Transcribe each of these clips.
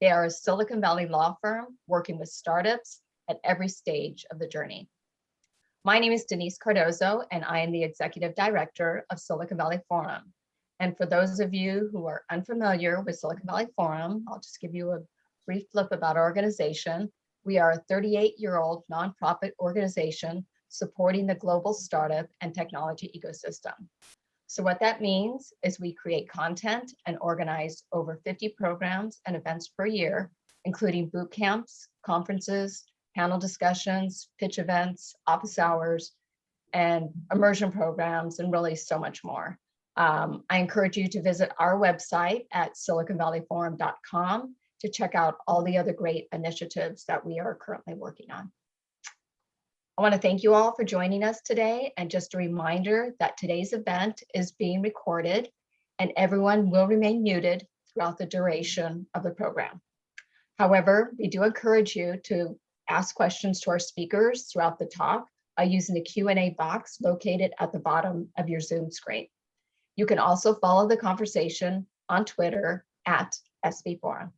They are a Silicon Valley law firm working with startups at every stage of the journey. My name is Denise Cardozo, and I am the Executive Director of Silicon Valley Forum. And for those of you who are unfamiliar with Silicon Valley Forum, I'll just give you a brief flip about our organization. We are a 38-year-old nonprofit organization supporting the global startup and technology ecosystem. So what that means is we create content and organize over 50 programs and events per year, including boot camps, conferences, panel discussions, pitch events, office hours, and immersion programs, and really so much more. I encourage you to visit our website at siliconvalleyforum.com to check out all the other great initiatives that we are currently working on. I want to thank you all for joining us today. And just a reminder that today's event is being recorded and everyone will remain muted throughout the duration of the program. However, we do encourage you to ask questions to our speakers throughout the talk by using the Q&A box located at the bottom of your Zoom screen. You can also follow the conversation on Twitter at SB Forum.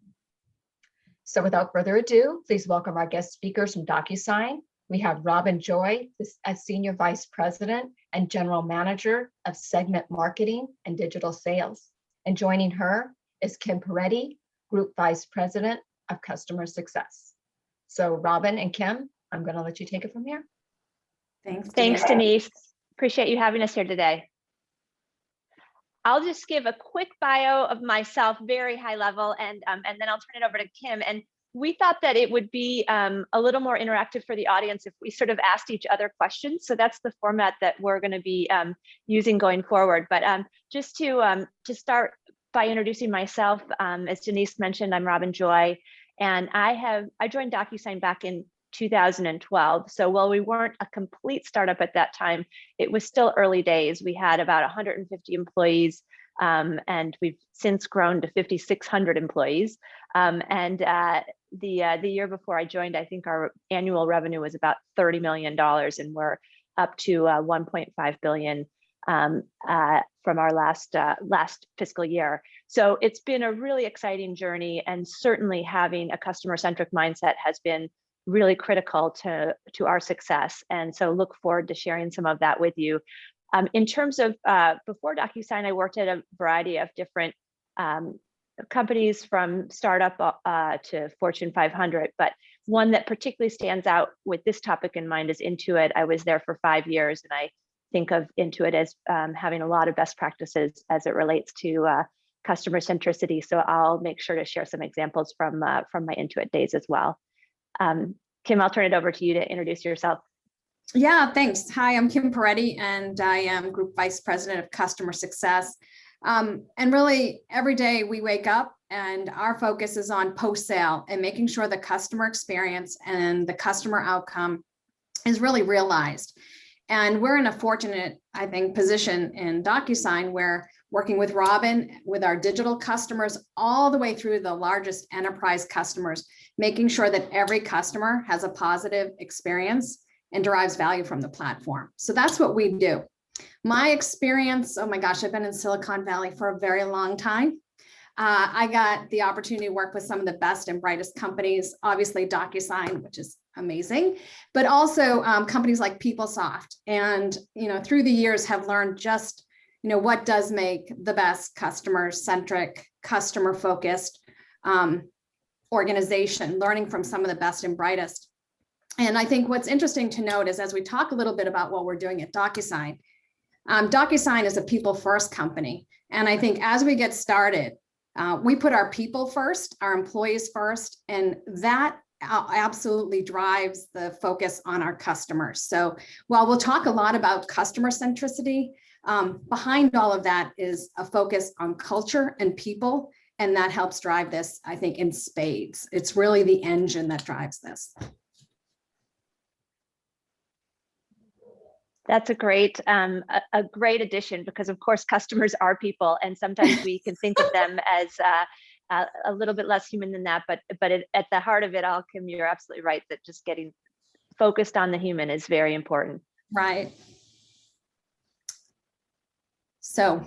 So without further ado, please welcome our guest speakers from Docusign. We have Robin Joy as Senior Vice President and General Manager of Segment Marketing and Digital Sales. And joining her is Kim Peretti, Group Vice President of Customer Success. So Robin and Kim, I'm going to let you take it from here. Thanks, Denise. Appreciate you having us here today. I'll just give a quick bio of myself, very high level, and then I'll turn it over to Kim. And we thought that it would be a little more interactive for the audience if we sort of asked each other questions. So that's the format that we're going to be using going forward. But just to start by introducing myself, as Denise mentioned, I'm Robin Joy, and I joined Docusign back in 2012. So while we weren't a complete startup at that time, it was still early days. We had about 150 employees, and we've since grown to 5,600 employees. The year before I joined, I think our annual revenue was about $30 million, and we're up to 1.5 billion from our last fiscal year. So it's been a really exciting journey, and certainly having a customer-centric mindset has been really critical to our success. And so look forward to sharing some of that with you. In terms of before Docusign, I worked at a variety of different companies from startup to Fortune 500, but one that particularly stands out with this topic in mind is Intuit. I was there for 5 years, and I think of Intuit as having a lot of best practices as it relates to customer centricity. So I'll make sure to share some examples from my Intuit days as well. Kim, I'll turn it over to you to introduce yourself. Yeah, thanks. Hi, I'm Kim Peretti, and I am Group Vice President of Customer Success. And really, every day we wake up and our focus is on post-sale and making sure the customer experience and the customer outcome is really realized. And we're in a fortunate, I think, position in Docusign where working with Robin, with our digital customers, all the way through the largest enterprise customers, making sure that every customer has a positive experience and derives value from the platform. So that's what we do. My experience, oh my gosh, I've been in Silicon Valley for a very long time. I got the opportunity to work with some of the best and brightest companies, obviously Docusign, which is amazing, but also companies like PeopleSoft. And, through the years have learned just, what does make the best customer-centric, customer-focused organization, learning from some of the best and brightest. And I think what's interesting to note is as we talk a little bit about what we're doing at Docusign, Docusign is a people-first company. And I think as we get started, we put our people first, our employees first, and that absolutely drives the focus on our customers. So while we'll talk a lot about customer centricity, behind all of that is a focus on culture and people, and that helps drive this, I think, in spades. It's really the engine that drives this. That's a great addition, because of course customers are people, and sometimes we can think of them as a little bit less human than that. But at the heart of it all, Kim, you're absolutely right that just getting focused on the human is very important. Right. So,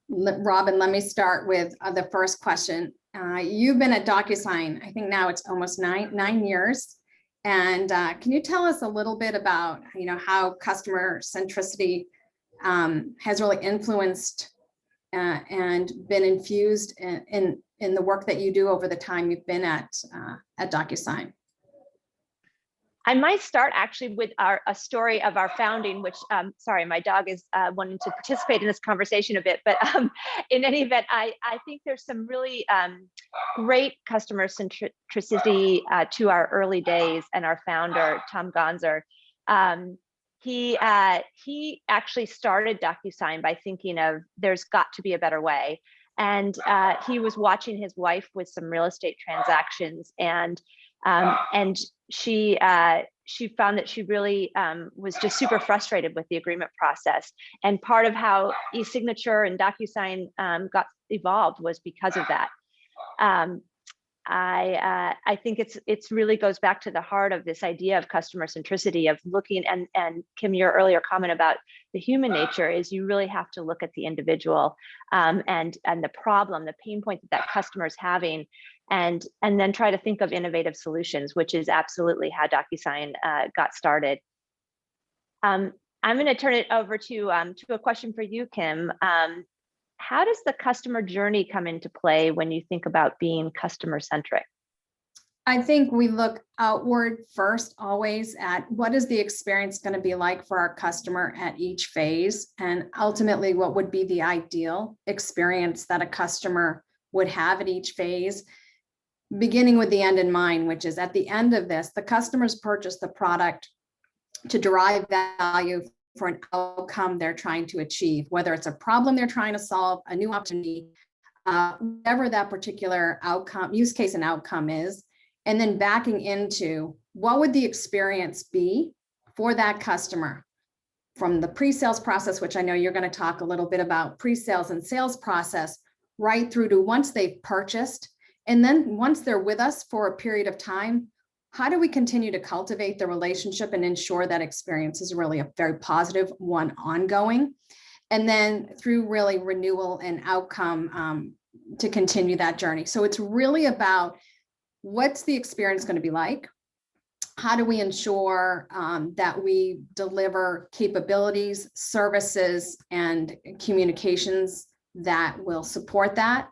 Robin, let me start with the first question. You've been at Docusign, I think now it's almost nine years. And can you tell us a little bit about, how customer centricity has really influenced and been infused in the work that you do over the time you've been at Docusign? I might start actually with a story of our founding, which, sorry, my dog is wanting to participate in this conversation a bit, but in any event, I think there's some really great customer centricity to our early days, and our founder, Tom Gonzer. He actually started Docusign by thinking of there's got to be a better way. And he was watching his wife with some real estate transactions, and she found that she really was just super frustrated with the agreement process. And part of how e-signature and Docusign got evolved was because of that. I think it's really goes back to the heart of this idea of customer centricity, of looking, and Kim, your earlier comment about the human nature is you really have to look at the individual and the problem, the pain point that customer is having, and then try to think of innovative solutions, which is absolutely how Docusign got started. I'm going to turn it over to a question for you, Kim. How does the customer journey come into play when you think about being customer centric? I think we look outward first, always, at what is the experience going to be like for our customer at each phase, and ultimately what would be the ideal experience that a customer would have at each phase, beginning with the end in mind, which is at the end of this, the customers purchase the product to derive value for an outcome they're trying to achieve, whether it's a problem they're trying to solve, a new opportunity, whatever that particular outcome, use case and outcome is, and then backing into what would the experience be for that customer from the pre-sales process, which I know you're going to talk a little bit about pre-sales and sales process, right through to once they've purchased. And then once they're with us for a period of time, how do we continue to cultivate the relationship and ensure that experience is really a very positive one ongoing? And then through really renewal and outcome to continue that journey. So it's really about what's the experience going to be like? How do we ensure that we deliver capabilities, services, and communications that will support that?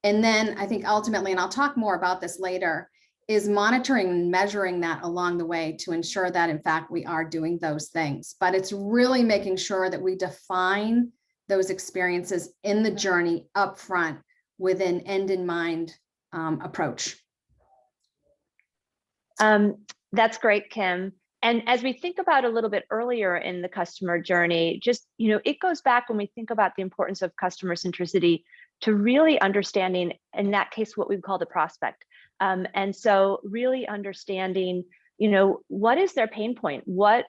And then I think ultimately, and I'll talk more about this later, is monitoring and measuring that along the way to ensure that, in fact, we are doing those things. But it's really making sure that we define those experiences in the journey upfront with an end in mind approach. That's great, Kim. And as we think about a little bit earlier in the customer journey, just, it goes back when we think about the importance of customer centricity to really understanding, in that case, what we call the prospect. And so really understanding, what is their pain point? What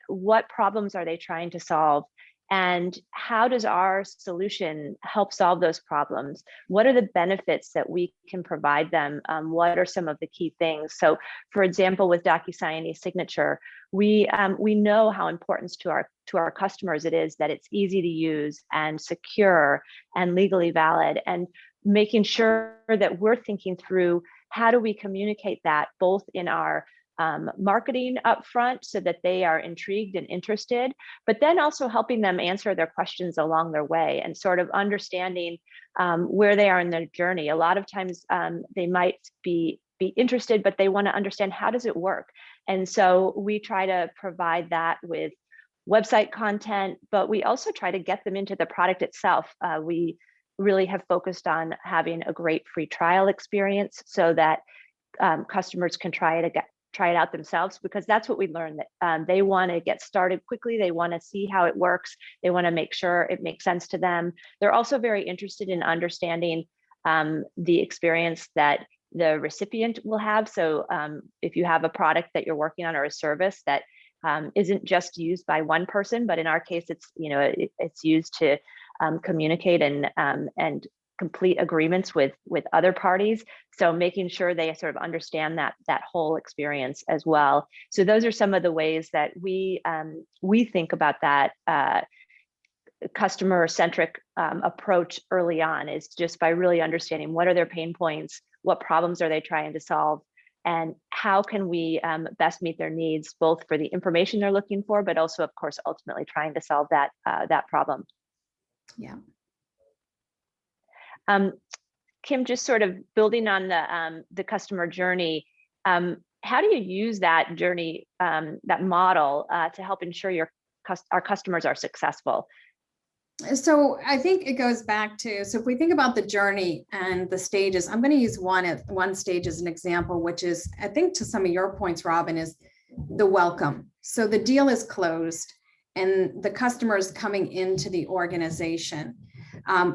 problems are they trying to solve? And how does our solution help solve those problems? What are the benefits that we can provide them? What are some of the key things? So, for example, with Docusign e-signature, we know how important to our customers it is that it's easy to use and secure and legally valid, and making sure that we're thinking through how do we communicate that both in our marketing upfront so that they are intrigued and interested, but then also helping them answer their questions along their way and sort of understanding where they are in their journey. A lot of times they might be interested, but they want to understand, how does it work? And so we try to provide that with website content, but we also try to get them into the product itself. We really have focused on having a great free trial experience so that customers can try it out themselves, because that's what we learned, that they want to get started quickly. They want to see how it works. They want to make sure it makes sense to them. They're also very interested in understanding the experience that the recipient will have. So if you have a product that you're working on or a service that isn't just used by one person, but in our case, it's used to communicate and complete agreements with other parties. So making sure they sort of understand that whole experience as well. So those are some of the ways that we think about that customer-centric approach early on, is just by really understanding what are their pain points, what problems are they trying to solve, and how can we best meet their needs, both for the information they're looking for, but also, of course, ultimately trying to solve that problem. Yeah. Kim, just sort of building on the customer journey, how do you use that journey, that model, to help ensure our customers are successful? So I think it goes back to, so if we think about the journey and the stages, I'm going to use one stage as an example, which is, I think to some of your points, Robin, is the welcome. So the deal is closed and the customer is coming into the organization.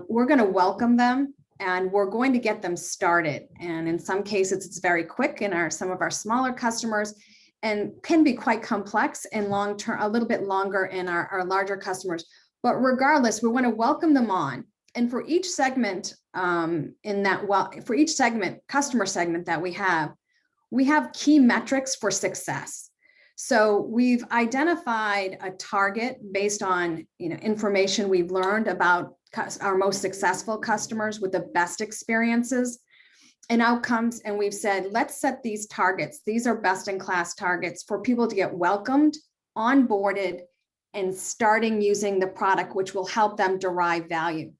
We're going to welcome them and we're going to get them started. And in some cases, it's very quick in some of our smaller customers, and can be quite complex and long-term, a little bit longer in our larger customers. But regardless, we want to welcome them on. And for each segment, for each segment, customer segment that we have key metrics for success. So we've identified a target based on information we've learned about our most successful customers with the best experiences and outcomes. And we've said, let's set these targets. These are best in class targets for people to get welcomed, onboarded, and starting using the product, which will help them derive value.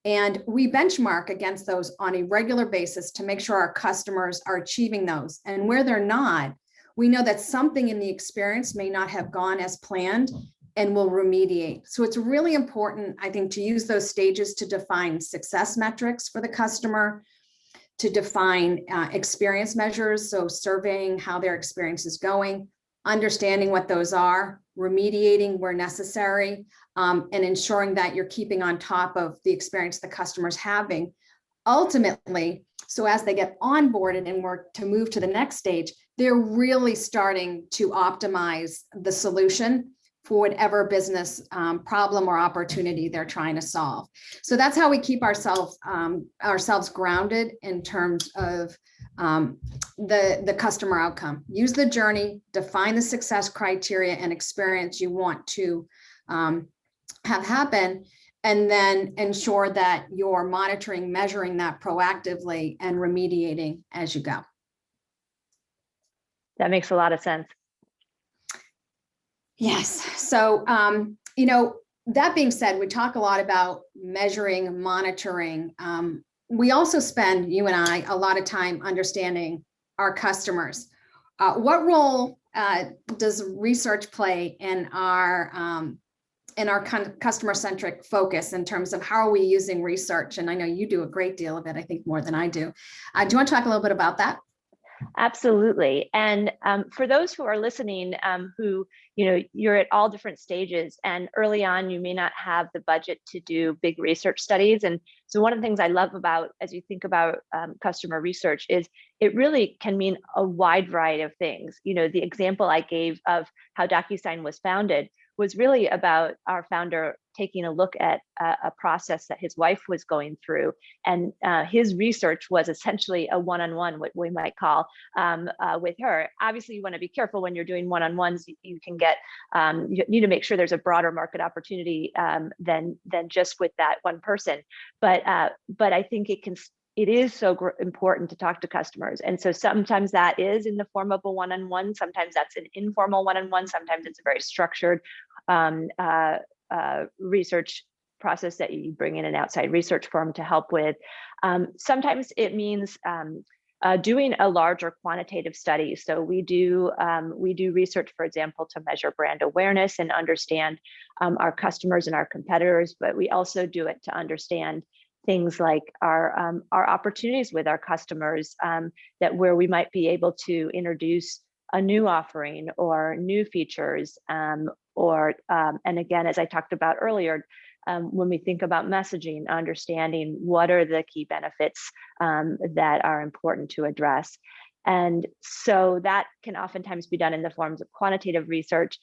And we benchmark against those on a regular basis to make sure our customers are achieving those. And where they're not, we know that something in the experience may not have gone as planned and will remediate. So it's really important, I think, to use those stages to define success metrics for the customer, to define experience measures. So surveying how their experience is going, understanding what those are, remediating where necessary, and ensuring that you're keeping on top of the experience the customer's having. Ultimately, so as they get onboarded and work to move to the next stage, they're really starting to optimize the solution for whatever business problem or opportunity they're trying to solve. So that's how we keep ourselves grounded in terms of the customer outcome. Use the journey, define the success criteria and experience you want to have happen, and then ensure that you're monitoring, measuring that proactively and remediating as you go. That makes a lot of sense. Yes. So, that being said, we talk a lot about measuring, monitoring. We also spend, you and I, a lot of time understanding our customers. What role does research play in our customer-centric focus in terms of how are we using research? And I know you do a great deal of it, I think more than I do. Do you want to talk a little bit about that? Absolutely. And for those who are listening, who, you're at all different stages, and early on, you may not have the budget to do big research studies. And so one of the things I love about, as you think about customer research, is it really can mean a wide variety of things. The example I gave of how Docusign was founded was really about our founder taking a look at a process that his wife was going through. And his research was essentially a one-on-one, what we might call, with her. Obviously, you want to be careful when you're doing one-on-ones. You can get, you need to make sure there's a broader market opportunity than just with that one person. But I think it is so important to talk to customers. And so sometimes that is in the form of a one-on-one, sometimes that's an informal one-on-one, sometimes it's a very structured research process that you bring in an outside research firm to help with. Sometimes it means doing a larger quantitative study. So we do research, for example, to measure brand awareness and understand our customers and our competitors, but we also do it to understand things like our opportunities with our customers, that where we might be able to introduce a new offering or new features, and again, as I talked about earlier, when we think about messaging, understanding what are the key benefits that are important to address. And so that can oftentimes be done in the forms of quantitative research.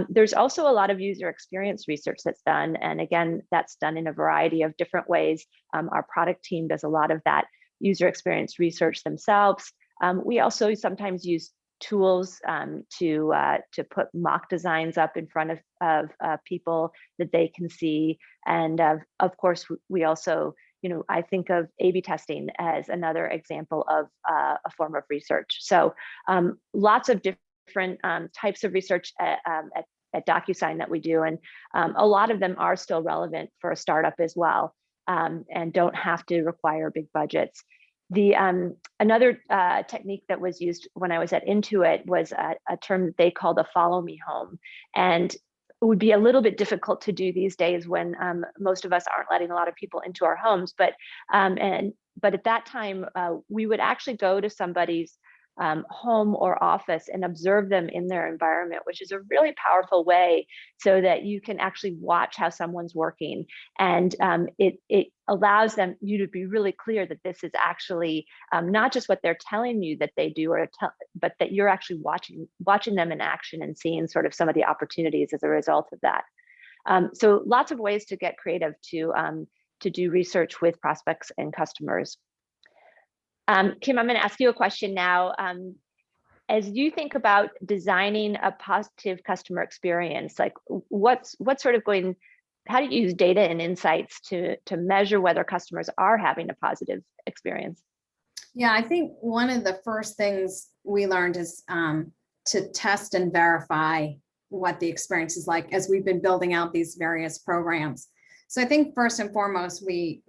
There's also a lot of user experience research that's done. And again, that's done in a variety of different ways. Our product team does a lot of that user experience research themselves. We also sometimes use tools to put mock designs up in front of people that they can see. And of course, we also I think of A/B testing as another example of a form of research. So lots of different types of research at Docusign that we do, and a lot of them are still relevant for a startup as well, and don't have to require big budgets. The another technique that was used when I was at Intuit was a term that they called a follow me home, and it would be a little bit difficult to do these days when most of us aren't letting a lot of people into our homes. But at that time, we would actually go to somebody's home or office and observe them in their environment, which is a really powerful way so that you can actually watch how someone's working. And it allows you to be really clear that this is actually not just what they're telling you that they do, but that you're actually watching them in action and seeing sort of some of the opportunities as a result of that. So lots of ways to get creative to do research with prospects and customers. Kim, I'm going to ask you a question now. As you think about designing a positive customer experience, like what's sort of how do you use data and insights to measure whether customers are having a positive experience? Yeah, I think one of the first things we learned is to test and verify what the experience is like as we've been building out these various programs. So I think first and foremost, we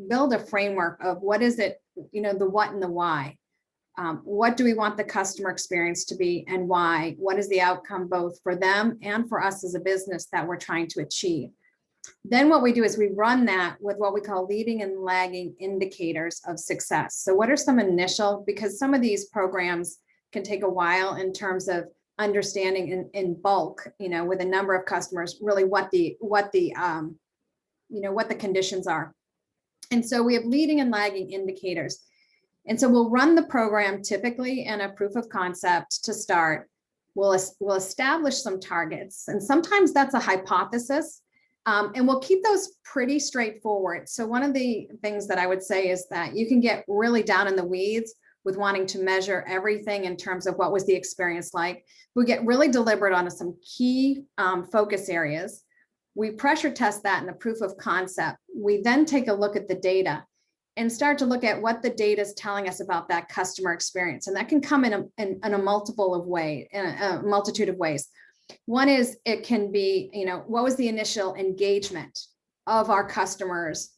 build a framework of what is it, the what and the why. What do we want the customer experience to be and why? What is the outcome both for them and for us as a business that we're trying to achieve? Then what we do is we run that with what we call leading and lagging indicators of success. So what are some initial, because some of these programs can take a while in terms of understanding in bulk, with a number of customers, really what the conditions are. And so we have leading and lagging indicators. And so we'll run the program typically in a proof of concept to start. We'll establish some targets, and sometimes that's a hypothesis. And we'll keep those pretty straightforward. So one of the things that I would say is that you can get really down in the weeds with wanting to measure everything in terms of what was the experience like. We get really deliberate on some key focus areas. We pressure test that in the proof of concept. We then take a look at the data and start to look at what the data is telling us about that customer experience. And that can come in a multitude of ways. One is it can be, what was the initial engagement of our customers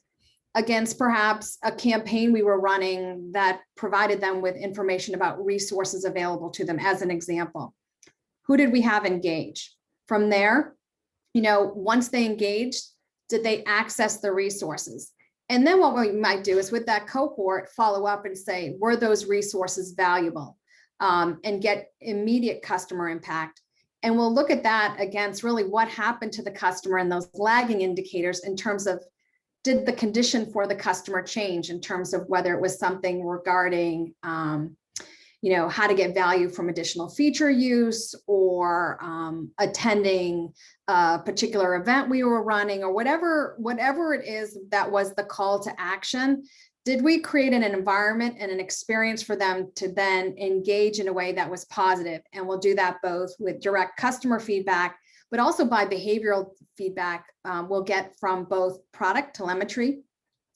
against perhaps a campaign we were running that provided them with information about resources available to them, as an example. Who did we have engage? From there, once they engaged, did they access the resources? And then what we might do is with that cohort, follow up and say, were those resources valuable, and get immediate customer impact. And we'll look at that against really what happened to the customer and those lagging indicators in terms of, did the condition for the customer change in terms of whether it was something regarding, how to get value from additional feature use, or attending a particular event we were running, or whatever it is that was the call to action. Did we create an environment and an experience for them to then engage in a way that was positive? And we'll do that both with direct customer feedback, but also by behavioral feedback we'll get from both product telemetry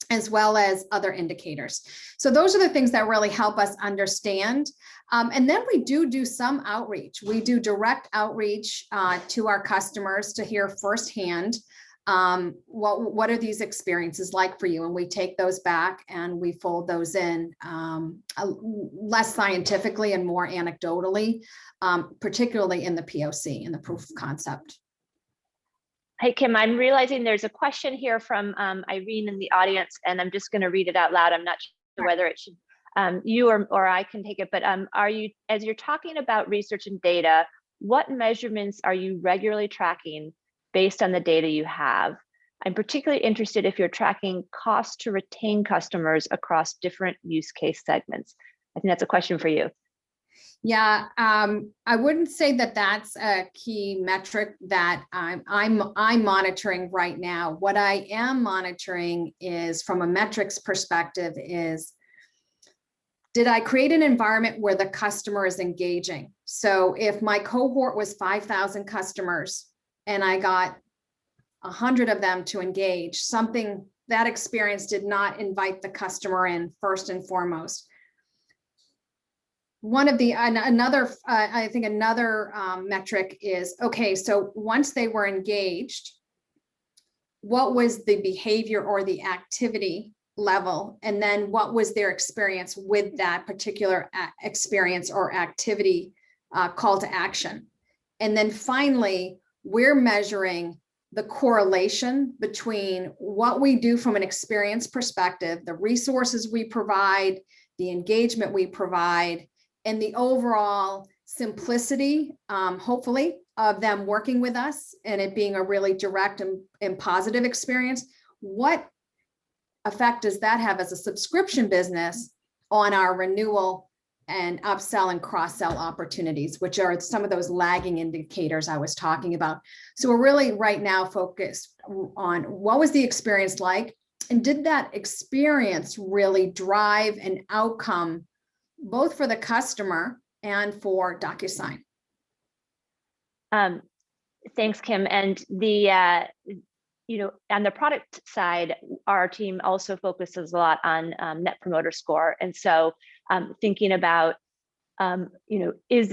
as well as other indicators. So those are the things that really help us understand. And then we do some outreach. We do direct outreach to our customers to hear firsthand, what are these experiences like for you? And we take those back and we fold those in less scientifically and more anecdotally, particularly in the POC, in the proof of concept. Hey, Kim, I'm realizing there's a question here from Irene in the audience, and I'm just going to read it out loud. I'm not sure whether it should, you or I can take it, but as you're talking about research and data, what measurements are you regularly tracking based on the data you have? I'm particularly interested if you're tracking cost to retain customers across different use case segments. I think that's a question for you. Yeah, I wouldn't say that that's a key metric that I'm monitoring right now. What I am monitoring is, from a metrics perspective, is, did I create an environment where the customer is engaging? So if my cohort was 5,000 customers and I got 100 of them to engage, something that experience did not invite the customer in first and foremost. One of the, I think another metric is, okay, so once they were engaged, what was the behavior or the activity level? And then what was their experience with that particular experience or activity call to action? And then finally, we're measuring the correlation between what we do from an experience perspective, the resources we provide, the engagement we provide, and the overall simplicity, hopefully, of them working with us and it being a really direct and positive experience. What effect does that have as a subscription business on our renewal and upsell and cross-sell opportunities, which are some of those lagging indicators I was talking about? So we're really right now focused on what was the experience like, and did that experience really drive an outcome both for the customer and for Docusign? Thanks, Kim. And the on the product side, our team also focuses a lot on Net Promoter Score. And so thinking about, is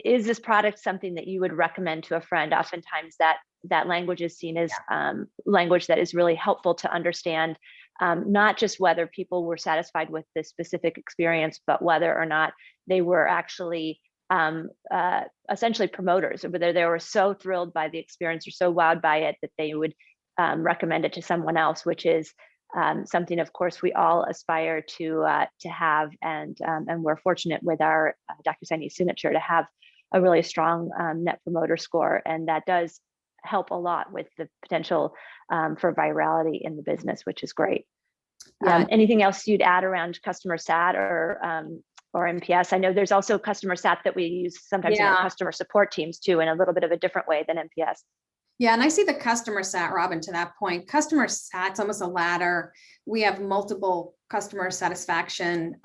this product something that you would recommend to a friend? Oftentimes that language is seen as language that is really helpful to understand, not just whether people were satisfied with this specific experience, but whether or not they were actually essentially promoters, or whether they were so thrilled by the experience or so wowed by it that they would recommend it to someone else, which is something, of course, we all aspire to have, and we're fortunate with our Docusign e-signature to have a really strong Net Promoter Score, and that does help a lot with the potential for virality in the business, which is great. Yeah. Anything else you'd add around customer sat or NPS? I know there's also customer sat that we use sometimes in our customer support teams too, in a little bit of a different way than NPS. Yeah, and I see the customer sat, Robin, to that point. Customer sat's almost a ladder. We have multiple customer satisfaction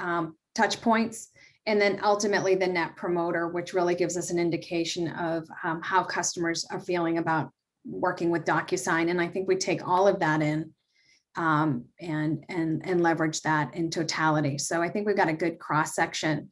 touch points, and then ultimately the net promoter, which really gives us an indication of how customers are feeling about working with Docusign. And I think we take all of that in and leverage that in totality. So I think we've got a good cross section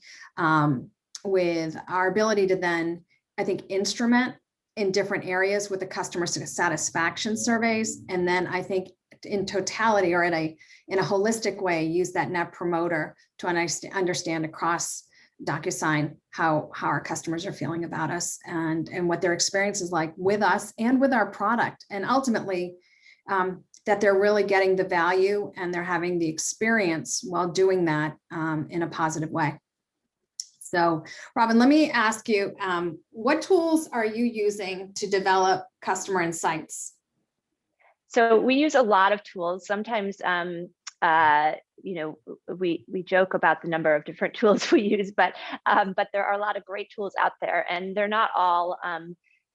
with our ability to then, I think, instrument in different areas with the customer satisfaction surveys. And then I think in totality, or in a holistic way, use that net promoter to understand across Docusign how our customers are feeling about us and what their experience is like with us and with our product. And ultimately, that they're really getting the value and they're having the experience while doing that in a positive way. So, Robin, let me ask you, what tools are you using to develop customer insights? So we use a lot of tools. Sometimes, we joke about the number of different tools we use, but there are a lot of great tools out there, and they're not all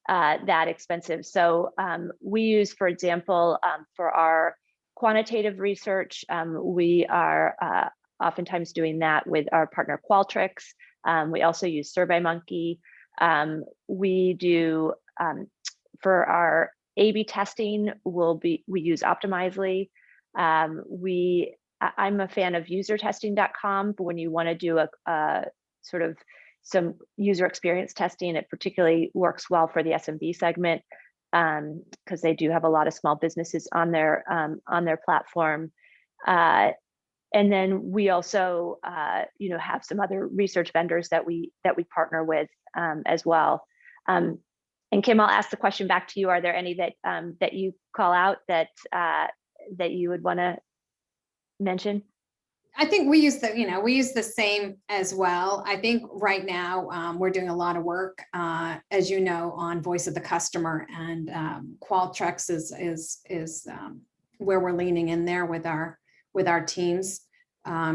that expensive. So we use, for example, for our quantitative research, we are oftentimes doing that with our partner Qualtrics. We also use SurveyMonkey. We do for our A/B testing, we use Optimizely. I'm a fan of usertesting.com, but when you want to do a sort of some user experience testing, it particularly works well for the SMB segment because they do have a lot of small businesses on their platform. And then we also, have some other research vendors that we partner with as well. And Kim, I'll ask the question back to you. Are there any that you call out that you would want to mention? I think we use the same as well. I think right now we're doing a lot of work, as you know, on voice of the customer, and Qualtrics is where we're leaning in there with our teams.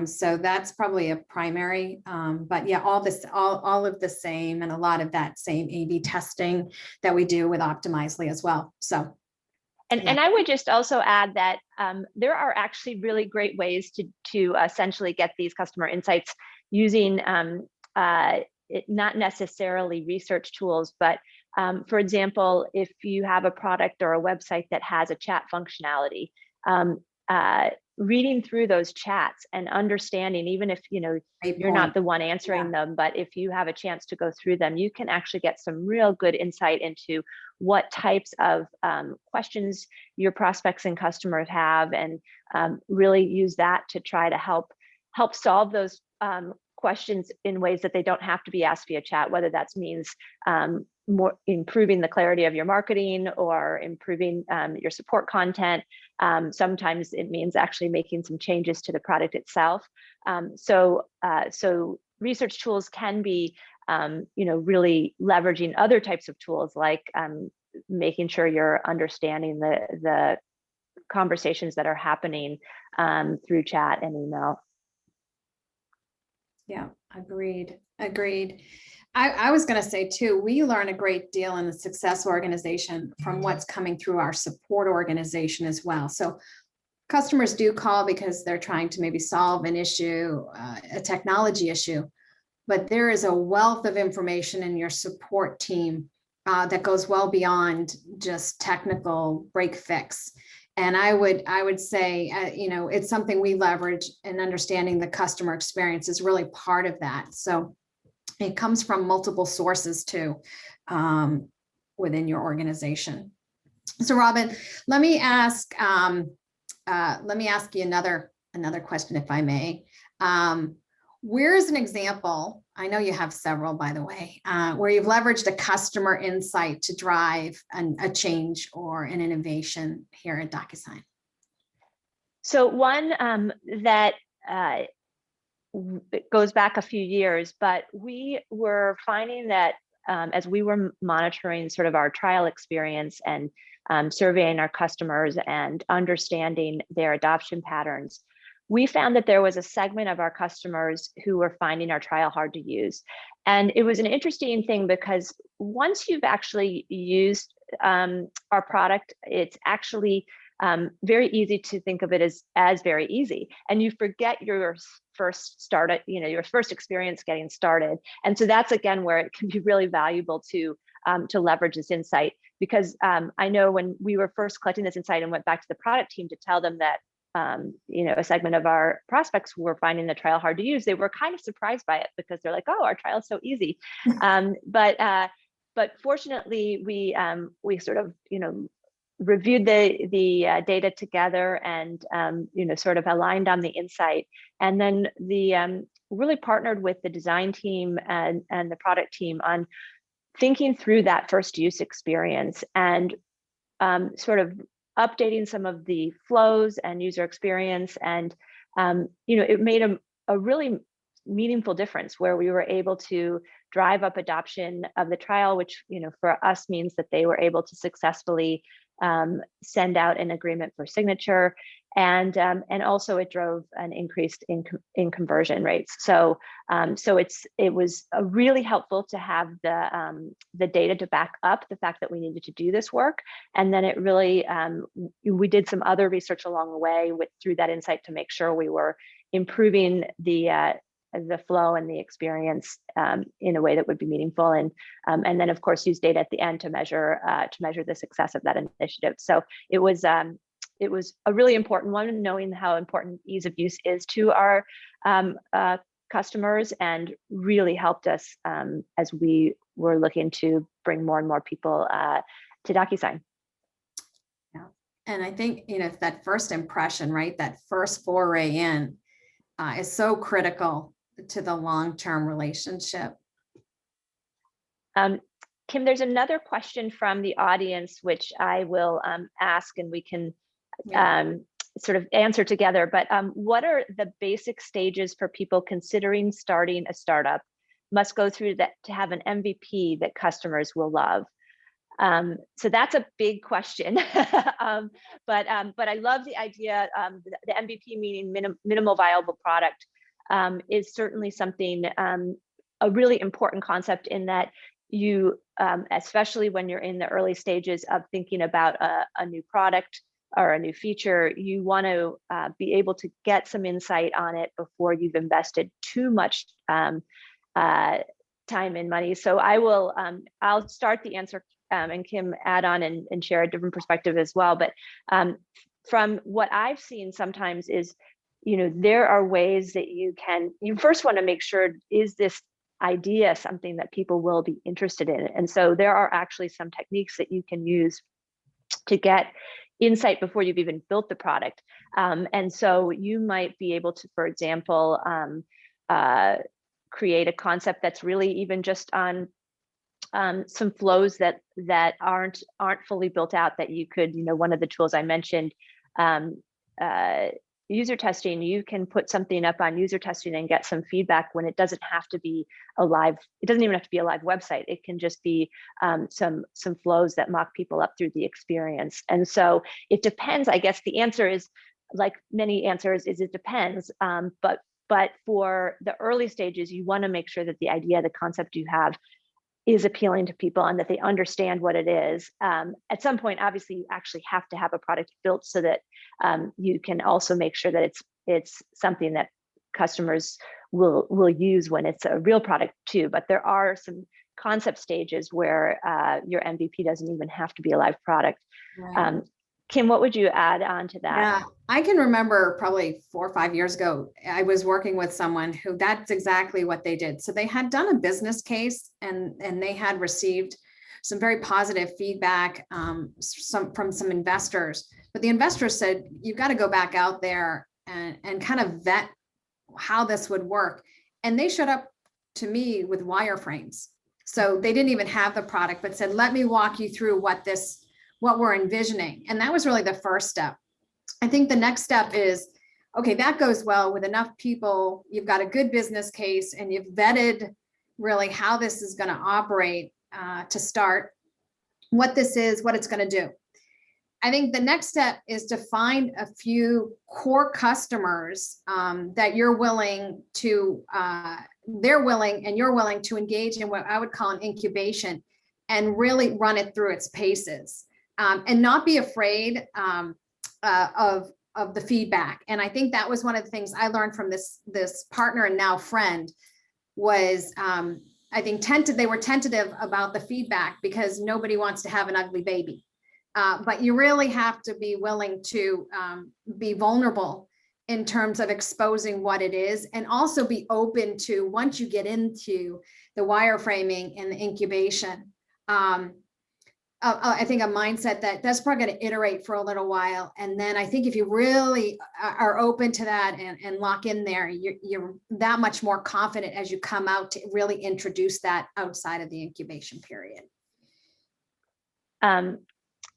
So that's probably a primary, but yeah, all of the same, and a lot of that same A/B testing that we do with Optimizely as well. So. And I would just also add that there are actually really great ways to essentially get these customer insights using not necessarily research tools, but for example, if you have a product or a website that has a chat functionality, reading through those chats and understanding, even if you're not the one answering them, but if you have a chance to go through them, you can actually get some real good insight into what types of questions your prospects and customers have, and really use that to try to help solve those questions in ways that they don't have to be asked via chat, whether that means more improving the clarity of your marketing or improving your support content. Sometimes it means actually making some changes to the product itself. So research tools can be, really leveraging other types of tools, like making sure you're understanding the conversations that are happening through chat and email. Yeah, agreed. I was going to say too, we learn a great deal in the success organization from what's coming through our support organization as well. So customers do call because they're trying to maybe solve an issue, a technology issue, but there is a wealth of information in your support team that goes well beyond just technical break fix. And I would say, it's something we leverage, and understanding the customer experience is really part of that. So it comes from multiple sources too, within your organization. So Robin, let me ask you another question, if I may. Where is an example? I know you have several, by the way, where you've leveraged a customer insight to drive a change or an innovation here at Docusign? So one that it goes back a few years, but we were finding that as we were monitoring sort of our trial experience and surveying our customers and understanding their adoption patterns, we found that there was a segment of our customers who were finding our trial hard to use. And it was an interesting thing, because once you've actually used our product, it's actually very easy to think of it as very easy, and you forget your first start, your first experience getting started. And so that's again where it can be really valuable to leverage this insight, because I know when we were first collecting this insight and went back to the product team to tell them that a segment of our prospects were finding the trial hard to use, they were kind of surprised by it, because they're like, "Oh, our trial is so easy." But fortunately, we sort of reviewed the data together and sort of aligned on the insight, and then really partnered with the design team and the product team on thinking through that first use experience, and sort of updating some of the flows and user experience. And it made a really meaningful difference, where we were able to drive up adoption of the trial, which for us means that they were able to successfully send out an agreement for signature, and also it drove an increase in conversion rates. So it was really helpful to have the data to back up the fact that we needed to do this work. And then it really we did some other research along the way through that insight to make sure we were improving the flow and the experience in a way that would be meaningful, and then of course use data at the end to measure the success of that initiative. So it was a really important one, knowing how important ease of use is to our customers, and really helped us as we were looking to bring more and more people to Docusign. Yeah, and I think that first impression, right, that first foray in is so critical to the long-term relationship. Kim, there's another question from the audience, which I will ask, and we can sort of answer together. But what are the basic stages for people considering starting a startup must go through that to have an MVP that customers will love? So that's a big question, but I love the idea. The MVP, meaning minimal viable product, is certainly something, a really important concept, in that you, especially when you're in the early stages of thinking about a new product or a new feature, you want to be able to get some insight on it before you've invested too much time and money. So I'll start the answer, and Kim add on and share a different perspective as well. But from what I've seen sometimes is, there are ways that you first want to make sure, is this idea something that people will be interested in? And so there are actually some techniques that you can use to get insight before you've even built the product. And so you might be able to, for example, create a concept that's really even just on some flows that aren't fully built out, that you could, one of the tools I mentioned, user testing, you can put something up on user testing and get some feedback when it doesn't have to be it doesn't even have to be a live website. It can just be some flows that mock people up through the experience. And so it depends. I guess the answer is, like many answers, is it depends. But for the early stages, you want to make sure that the idea, the concept you have, is appealing to people and that they understand what it is. At some point, obviously, you actually have to have a product built so that you can also make sure that it's something that customers will use when it's a real product too. But there are some concept stages where your MVP doesn't even have to be a live product. Right. Kim, what would you add on to that? Yeah, I can remember probably 4 or 5 years ago, I was working with someone who that's exactly what they did. So they had done a business case and they had received some very positive feedback from some investors. But the investors said, you've got to go back out there and kind of vet how this would work. And they showed up to me with wireframes. So they didn't even have the product, but said, let me walk you through what we're envisioning. And that was really the first step. I think the next step is, okay, that goes well with enough people. You've got a good business case and you've vetted really how this is going to operate to start, what this is, what it's going to do. I think the next step is to find a few core customers that you're willing to, they're willing and you're willing to engage in what I would call an incubation and really run it through its paces. And not be afraid of the feedback. And I think that was one of the things I learned from this partner and now friend was, I think they were tentative about the feedback because nobody wants to have an ugly baby. But you really have to be willing to be vulnerable in terms of exposing what it is, and also be open to, once you get into the wireframing and the incubation, I think a mindset that's probably going to iterate for a little while. And then I think if you really are open to that and lock in there, you're that much more confident as you come out to really introduce that outside of the incubation period.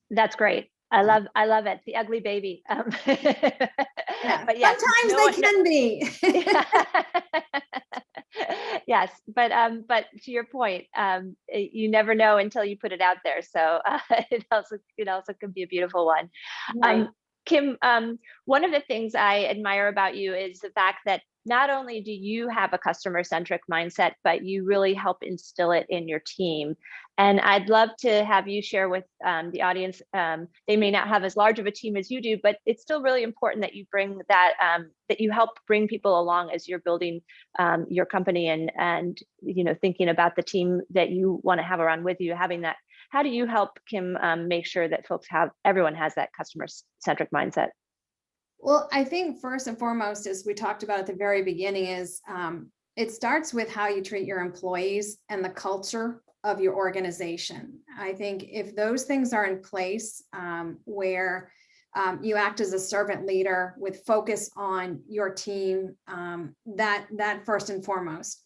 That's great. I love it. The ugly baby. Yeah, but yes, sometimes they can be. Yes, but to your point, you never know until you put it out there. So it also could be a beautiful one. Right. Kim, one of the things I admire about you is the fact that not only do you have a customer-centric mindset, but you really help instill it in your team. And I'd love to have you share with the audience. They may not have as large of a team as you do, but it's still really important that you bring that, that you help bring people along as you're building your company and thinking about the team that you want to have around with you, having that. How do you help, Kim, make sure that everyone has that customer-centric mindset? Well, I think first and foremost, as we talked about at the very beginning, is it starts with how you treat your employees and the culture of your organization. I think if those things are in place, where you act as a servant leader with focus on your team, that first and foremost.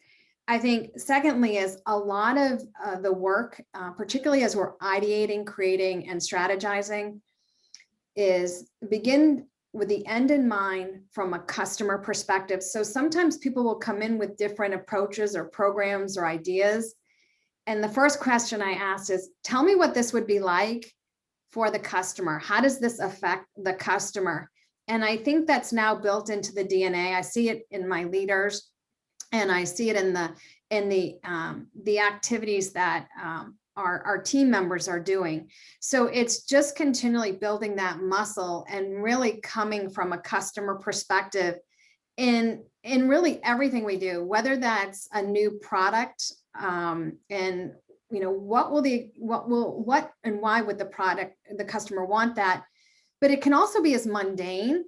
I think secondly is a lot of the work, particularly as we're ideating, creating, and strategizing, is begin with the end in mind from a customer perspective. So sometimes people will come in with different approaches or programs or ideas. And the first question I asked is, tell me what this would be like for the customer. How does this affect the customer? And I think that's now built into the DNA. I see it in my leaders, and I see it in the activities that our team members are doing. So it's just continually building that muscle and really coming from a customer perspective in really everything we do, whether that's a new product, and what and why would the customer want that, but it can also be as mundane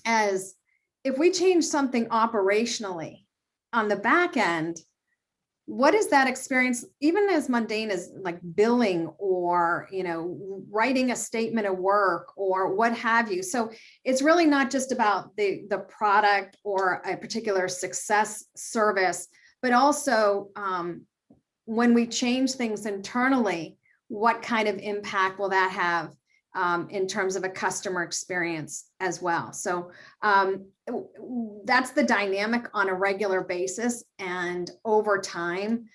as if we change something operationally on the back end, what is that experience, even as mundane as like billing or, writing a statement of work or what have you. So it's really not just about the product or a particular success service, but also when we change things internally, what kind of impact will that have in terms of a customer experience as well. So that's the dynamic on a regular basis. And over time,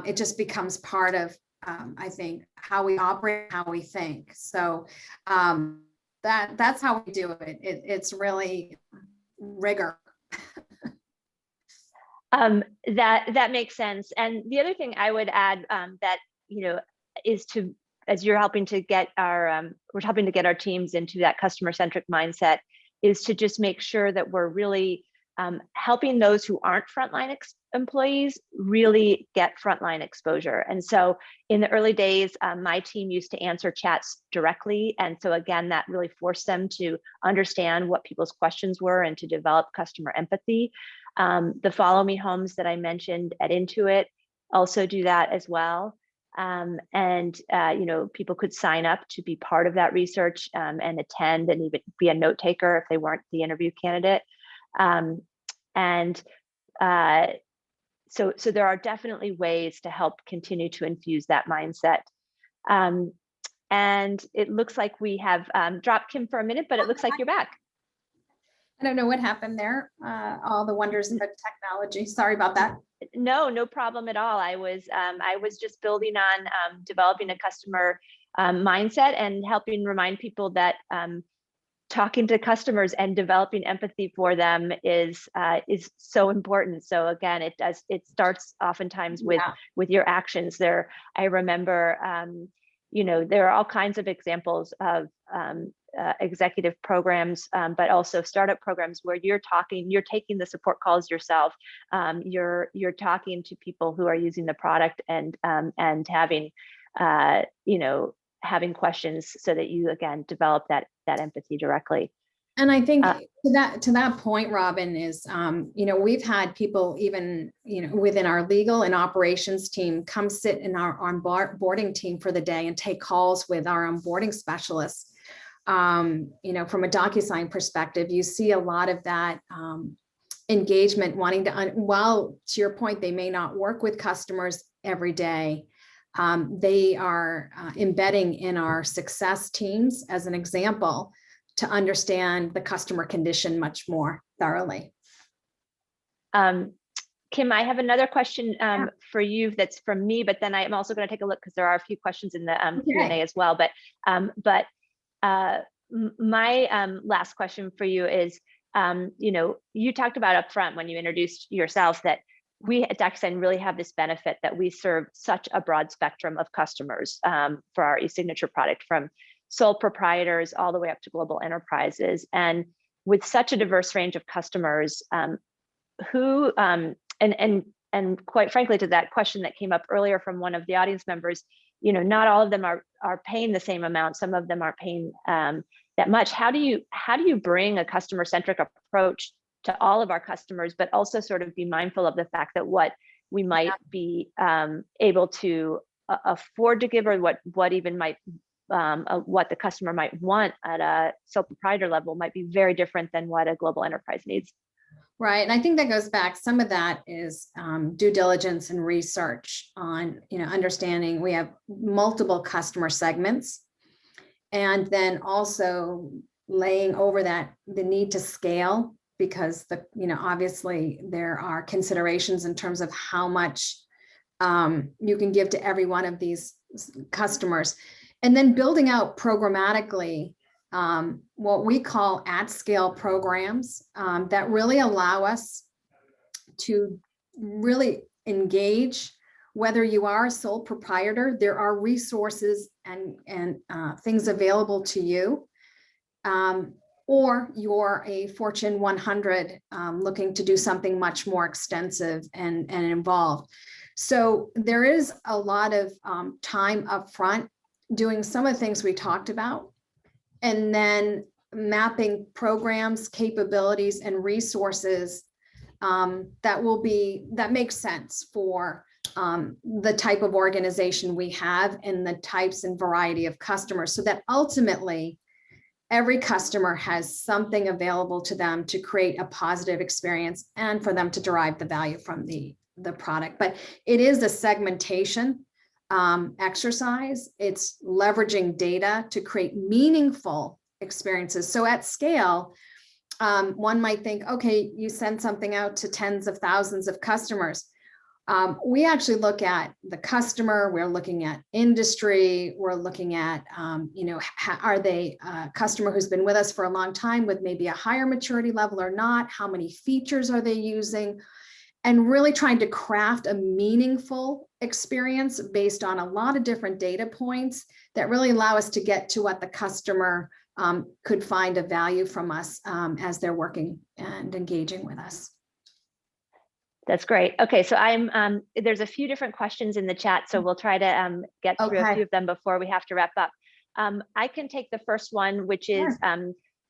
it just becomes part of, I think, how we operate, how we think. So that's how we do it. It's really rigor. That makes sense. And the other thing I would add that, is to, as you're helping to get we're helping to get our teams into that customer-centric mindset, is to just make sure that we're really helping those who aren't frontline employees really get frontline exposure. And so in the early days, my team used to answer chats directly. And so again, that really forced them to understand what people's questions were and to develop customer empathy. The Follow Me Homes that I mentioned at Intuit also do that as well. People could sign up to be part of that research and attend and even be a note taker if they weren't the interview candidate. So there are definitely ways to help continue to infuse that mindset. And it looks like we have dropped Kim for a minute, but it looks like you're back. I don't know what happened there. All the wonders of technology. Sorry about that. No problem at all. I was just building on developing a customer mindset and helping remind people that talking to customers and developing empathy for them is so important. So again, it starts oftentimes with your actions. There, I remember, there are all kinds of examples of executive programs, but also startup programs where you're taking the support calls yourself. You're talking to people who are using the product and having, having questions so that you again develop that empathy directly. And I think to that point, Robin, is we've had people even within our legal and operations team come sit in our onboarding team for the day and take calls with our onboarding specialists. From a Docusign perspective, you see a lot of that engagement, wanting to, while to your point, they may not work with customers every day. They are embedding in our success teams, as an example, to understand the customer condition much more thoroughly. Kim, I have another question for you that's from me, but then I'm also going to take a look because there are a few questions in the Q&A as well. But my last question for you is, you talked about upfront when you introduced yourself that we at Docusign really have this benefit that we serve such a broad spectrum of customers for our e-signature product, from sole proprietors all the way up to global enterprises. And with such a diverse range of customers, who and quite frankly, to that question that came up earlier from one of the audience members, not all of them are paying the same amount. Some of them aren't paying that much. How do you bring a customer-centric approach to all of our customers, but also sort of be mindful of the fact that what we might be able to afford to give, or what even might what the customer might want at a sole proprietor level might be very different than what a global enterprise needs. Right. And I think that goes back, some of that is due diligence and research on, understanding we have multiple customer segments, and then also laying over that the need to scale, because obviously there are considerations in terms of how much you can give to every one of these customers, and then building out programmatically what we call at-scale programs that really allow us to really engage. Whether you are a sole proprietor, there are resources and things available to you, or you're a Fortune 100 looking to do something much more extensive and involved. So there is a lot of time up front doing some of the things we talked about. and then mapping programs, capabilities, and resources that makes sense for the type of organization we have and the types and variety of customers, so that ultimately every customer has something available to them to create a positive experience and for them to derive the value from the product. But it is a segmentation exercise. It's leveraging data to create meaningful experiences. So at scale, one might think, okay, you send something out to tens of thousands of customers. We actually look at the customer, we're looking at industry, we're looking at, are they a customer who's been with us for a long time with maybe a higher maturity level or not? How many features are they using? And really trying to craft a meaningful experience based on a lot of different data points that really allow us to get to what the customer could find a value from us as they're working and engaging with us. That's great. Okay, so there's a few different questions in the chat, so we'll try to get through a few of them before we have to wrap up. I can take the first one, which is,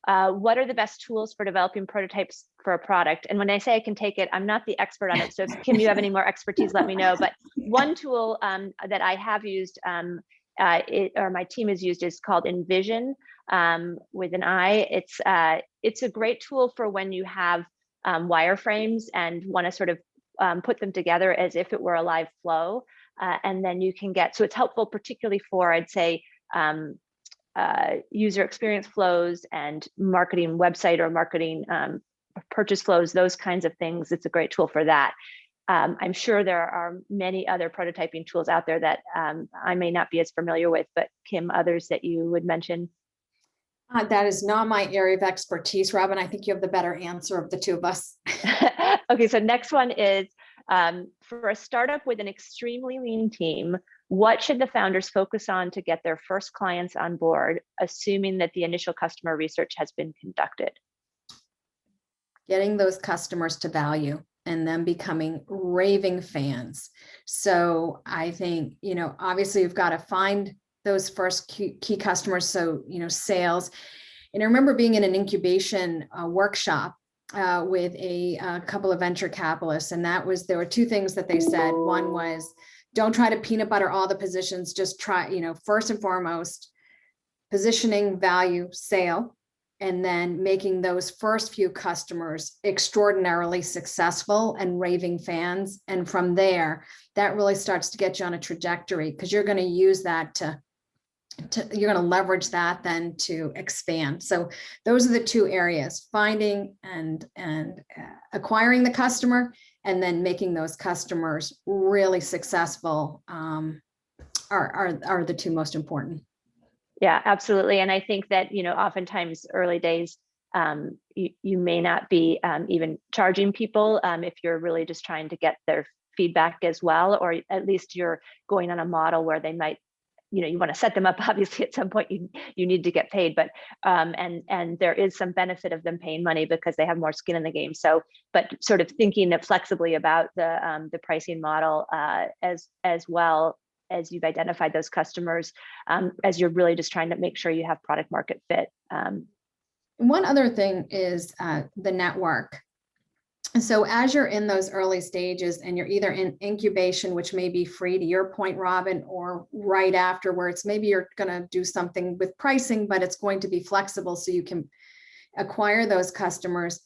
what are the best tools for developing prototypes for a product? And when I say I can take it, I'm not the expert on it. So if Kim, you have any more expertise, let me know. But one tool that I have used, or my team has used, is called Envision with an I. It's a great tool for when you have wireframes and want to sort of put them together as if it were a live flow. And then you can so it's helpful particularly for, I'd say, user experience flows and marketing website or marketing purchase flows, those kinds of things. It's a great tool for that. I'm sure there are many other prototyping tools out there that I may not be as familiar with, but Kim, others that you would mention? That is not my area of expertise, Robin. I think you have the better answer of the two of us. Okay, so next one is, for a startup with an extremely lean team, what should the founders focus on to get their first clients on board, assuming that the initial customer research has been conducted? Getting those customers to value and them becoming raving fans. So I think, obviously you've got to find those first key customers. So, sales. And I remember being in an incubation workshop with a couple of venture capitalists. And there were two things that they said. One was, don't try to peanut butter all the positions, just try, first and foremost, positioning, value, sale, and then making those first few customers extraordinarily successful and raving fans. And from there, that really starts to get you on a trajectory, because you're going to use that you're going to leverage that then to expand. So those are the two areas: finding and acquiring the customer, and then making those customers really successful are the two most important. Yeah, absolutely. And I think that, oftentimes early days, you may not be even charging people if you're really just trying to get their feedback as well, or at least you're going on a model where they might, you want to set them up. Obviously, at some point you need to get paid, but and there is some benefit of them paying money because they have more skin in the game. So, but sort of thinking flexibly about the pricing model as well as you've identified those customers, as you're really just trying to make sure you have product market fit. One other thing is the network. So as you're in those early stages and you're either in incubation, which may be free, to your point, Robin, or right afterwards, maybe you're going to do something with pricing, but it's going to be flexible so you can acquire those customers,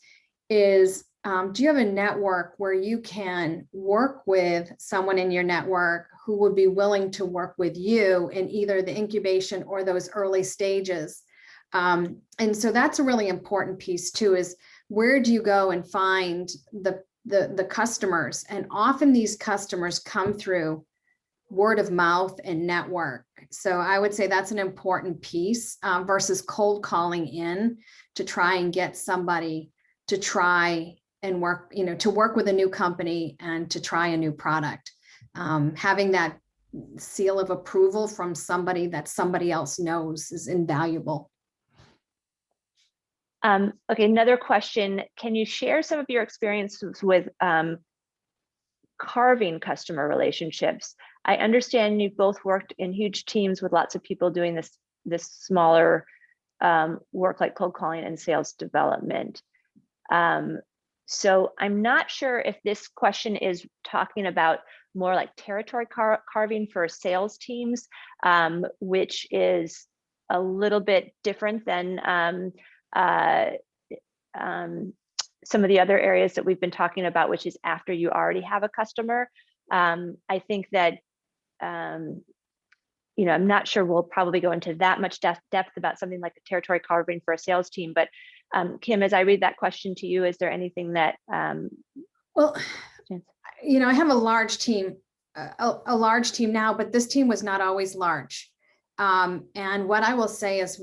is do you have a network where you can work with someone in your network who would be willing to work with you in either the incubation or those early stages? And so that's a really important piece too, is where do you go and find the customers? And often these customers come through word of mouth and network. So I would say that's an important piece versus cold calling in to try and get somebody to try and work, to work with a new company and to try a new product. Having that seal of approval from somebody that somebody else knows is invaluable. Okay, another question. Can you share some of your experiences with carving customer relationships? I understand you've both worked in huge teams with lots of people doing this smaller work like cold calling and sales development. So I'm not sure if this question is talking about more like territory carving for sales teams, which is a little bit different than some of the other areas that we've been talking about, which is after you already have a customer. I think that, you know, I'm not sure we'll probably go into that much depth about something like a territory carving for a sales team, but Kim, as I read that question to you, is there anything that, well, you know, I have a large team now, but this team was not always large. And what I will say is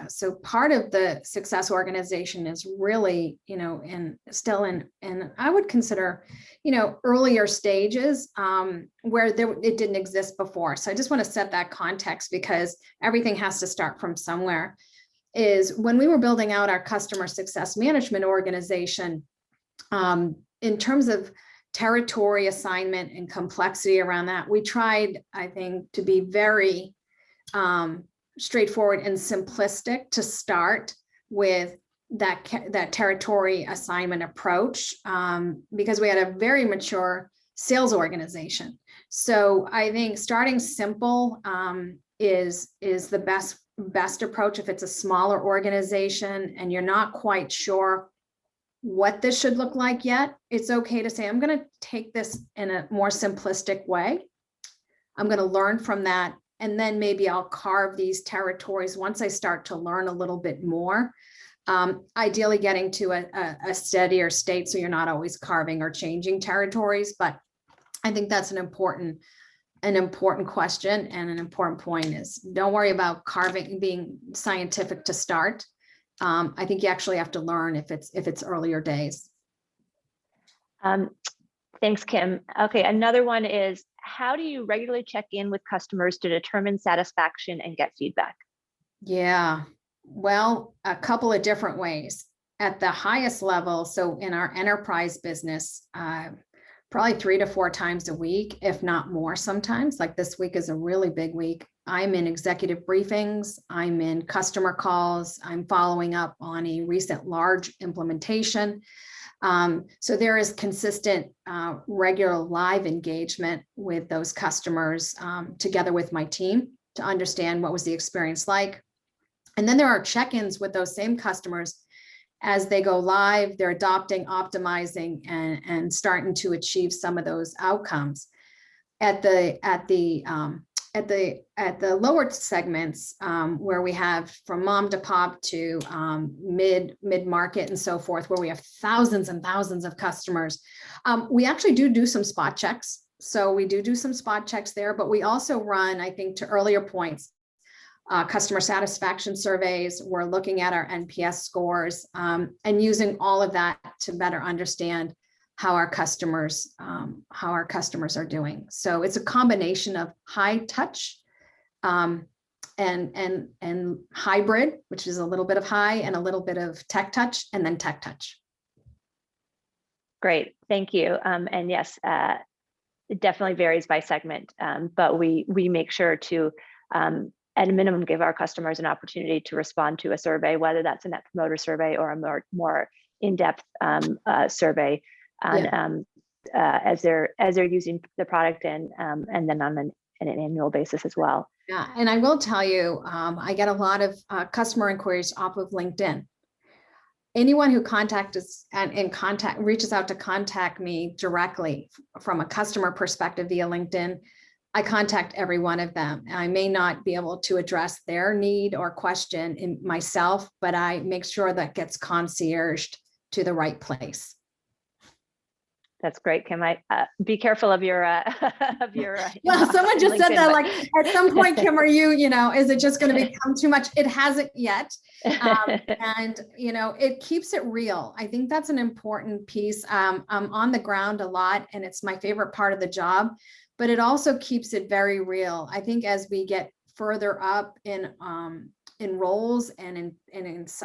so part of the success organization is really, you know, still in I would consider, you know, earlier stages where it didn't exist before. So I just want to set that context because everything has to start from somewhere. Is when we were building out our customer success management organization, in terms of territory assignment and complexity around that, we tried, I think, to be very straightforward and simplistic to start with that territory assignment approach, because we had a very mature sales organization. So I think starting simple is the best approach. If it's a smaller organization and you're not quite sure what this should look like yet, it's okay to say, I'm going to take this in a more simplistic way. I'm going to learn from that. And then maybe I'll carve these territories once I start to learn a little bit more, ideally getting to a steadier state so you're not always carving or changing territories. But I think that's an important question, and an important point is don't worry about carving being scientific to start. I think you actually have to learn if it's earlier days. Thanks, Kim. Okay, another one is, how do you regularly check in with customers to determine satisfaction and get feedback? Yeah, well, a couple of different ways. At the highest level, so in our enterprise business, probably 3 to 4 times a week, if not more sometimes. Like this week is a really big week. I'm in executive briefings, I'm in customer calls, I'm following up on a recent large implementation. So there is consistent, regular live engagement with those customers, together with my team to understand what was the experience like. And then there are check-ins with those same customers as they go live, they're adopting, optimizing, and starting to achieve some of those outcomes. At the lower segments, where we have from mom to pop to mid-market and so forth, where we have thousands and thousands of customers, we actually do some spot checks. So we do some spot checks there, but we also run, I think, to earlier points, customer satisfaction surveys. We're looking at our NPS scores, and using all of that to better understand how our customers are doing. So it's a combination of high touch, and hybrid, which is a little bit of high and a little bit of tech touch, and then tech touch. Great, thank you. And yes, it definitely varies by segment, but we make sure to, at a minimum, give our customers an opportunity to respond to a survey, whether that's a Net Promoter Survey or a more in-depth survey, as they're using the product, and then on an annual basis as well. Yeah, and I will tell you, I get a lot of customer inquiries off of LinkedIn. Anyone who reaches out to contact me directly from a customer perspective via LinkedIn, I contact every one of them. I may not be able to address their need or question in myself, but I make sure that gets concierged to the right place. That's great, Kim. I be careful of your well, someone just said that, like, at some point, Kim, are you is it just going to become too much? It hasn't yet. And it keeps it real. I think that's an important piece. I'm on the ground a lot, and it's my favorite part of the job, but it also keeps it very real. I think as we get further up in roles and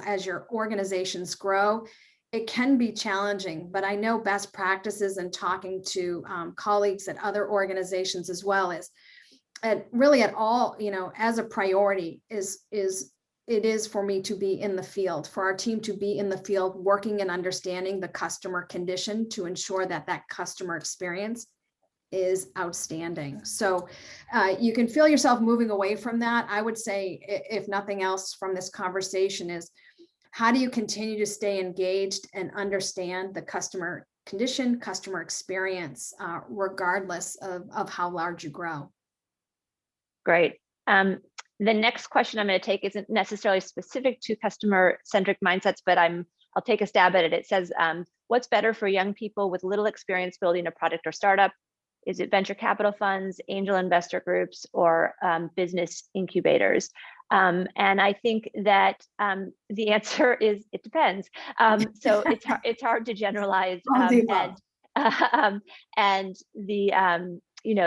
as your organizations grow, it can be challenging, but I know best practices and talking to colleagues at other organizations as well as really at all, as a priority is it is for me to be in the field, for our team to be in the field, working and understanding the customer condition to ensure that that customer experience is outstanding. So you can feel yourself moving away from that. I would say, if nothing else from this conversation, is how do you continue to stay engaged and understand the customer condition, customer experience, regardless of how large you grow. Great. The next question I'm going to take isn't necessarily specific to customer-centric mindsets, but I'll take a stab at it. It says, what's better for young people with little experience building a product or startup? Is it venture capital funds, angel investor groups, or business incubators? And I think that the answer is it depends. So it's hard to generalize. And the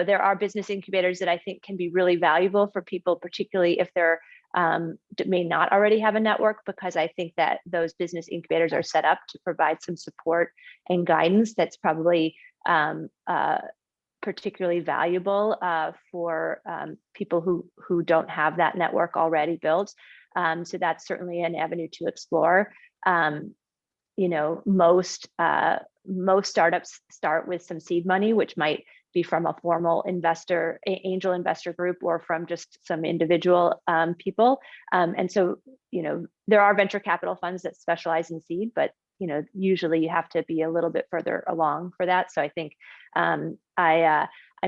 there are business incubators that I think can be really valuable for people, particularly if they're may not already have a network, because I think that those business incubators are set up to provide some support and guidance that's probably particularly valuable for people who don't have that network already built. So that's certainly an avenue to explore. Most startups start with some seed money, which might be from a formal angel investor group, or from just some individual people. And so, there are venture capital funds that specialize in seed, but usually you have to be a little bit further along for that. So I think I'm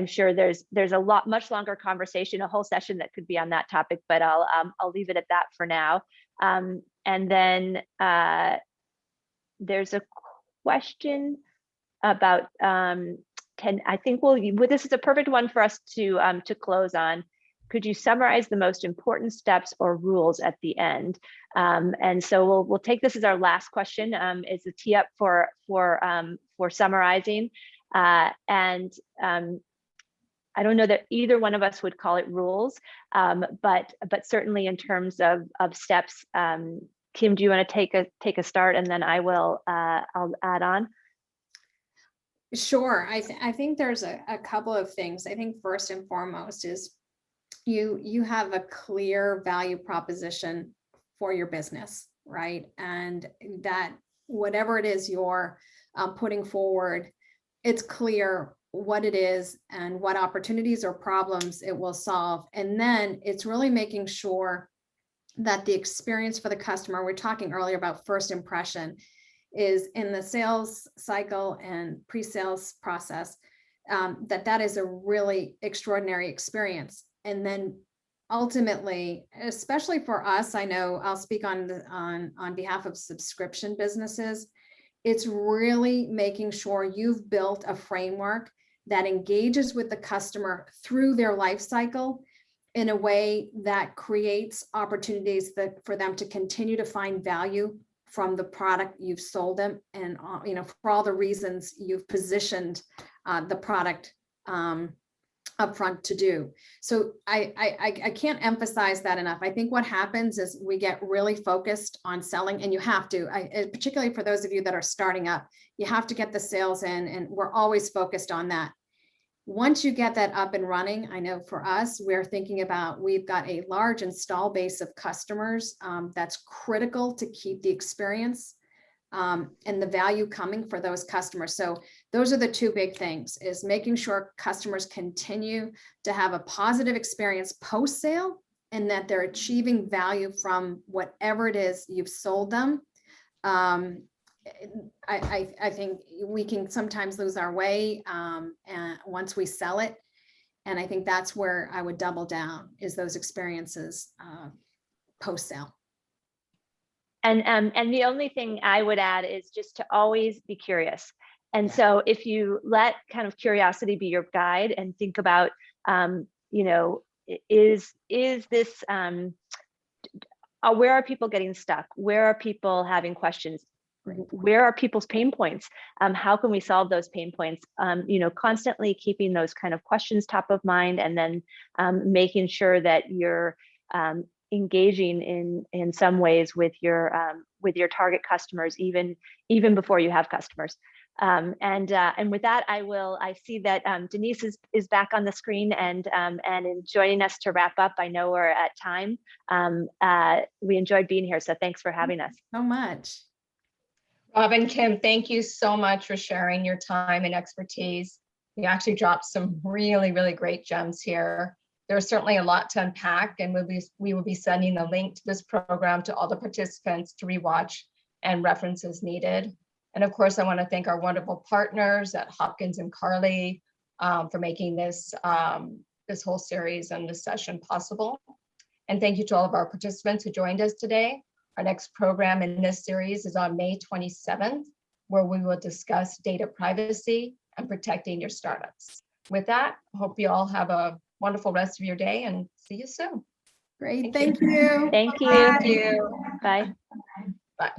sure there's a much longer conversation, a whole session that could be on that topic, but I'll leave it at that for now. And then there's a question about this is a perfect one for us to close on. Could you summarize the most important steps or rules at the end? And so we'll take this as our last question. It's a tee up for summarizing. And I don't know that either one of us would call it rules, but certainly in terms of steps. Kim, do you want to take a start, and then I'll add on? Sure. I think there's a couple of things. I think first and foremost is you have a clear value proposition for your business, right? And that whatever it is you're putting forward, it's clear what it is and what opportunities or problems it will solve. And then it's really making sure that the experience for the customer, we're talking earlier about first impression, is in the sales cycle and pre-sales process, that is a really extraordinary experience. And then ultimately, especially for us, I know I'll speak on behalf of subscription businesses, it's really making sure you've built a framework that engages with the customer through their life cycle in a way that creates opportunities for them to continue to find value from the product you've sold them, and for all the reasons you've positioned the product upfront to do. So I can't emphasize that enough. I think what happens is we get really focused on selling, and you have to, particularly for those of you that are starting up, you have to get the sales in, and we're always focused on that. Once you get that up and running, I know for us, we're thinking about, we've got a large install base of customers that's critical to keep the experience and the value coming for those customers. So those are the two big things, is making sure customers continue to have a positive experience post-sale, and that they're achieving value from whatever it is you've sold them. I think we can sometimes lose our way and once we sell it. And I think that's where I would double down, is those experiences post-sale. And the only thing I would add is just to always be curious. And so if you let kind of curiosity be your guide and think about, is this, where are people getting stuck? Where are people having questions? Where are people's pain points? How can we solve those pain points? Constantly keeping those kind of questions top of mind, and then making sure that you're engaging in some ways with your target customers, even before you have customers. And with that, I see that Denise is back on the screen and joining us to wrap up. I know we're at time. We enjoyed being here, so thanks for having us. So much. Robin, Kim, thank you so much for sharing your time and expertise. You actually dropped some really, really great gems here. There's certainly a lot to unpack, and we will be sending the link to this program to all the participants to rewatch and reference as needed. And of course, I want to thank our wonderful partners at Hopkins and Carly for making this whole series and this session possible. And thank you to all of our participants who joined us today. Our next program in this series is on May 27th, where we will discuss data privacy and protecting your startups. With that, I hope you all have a wonderful rest of your day and see you soon. Great. Thank you. Thank you. Thank you. Bye. Bye.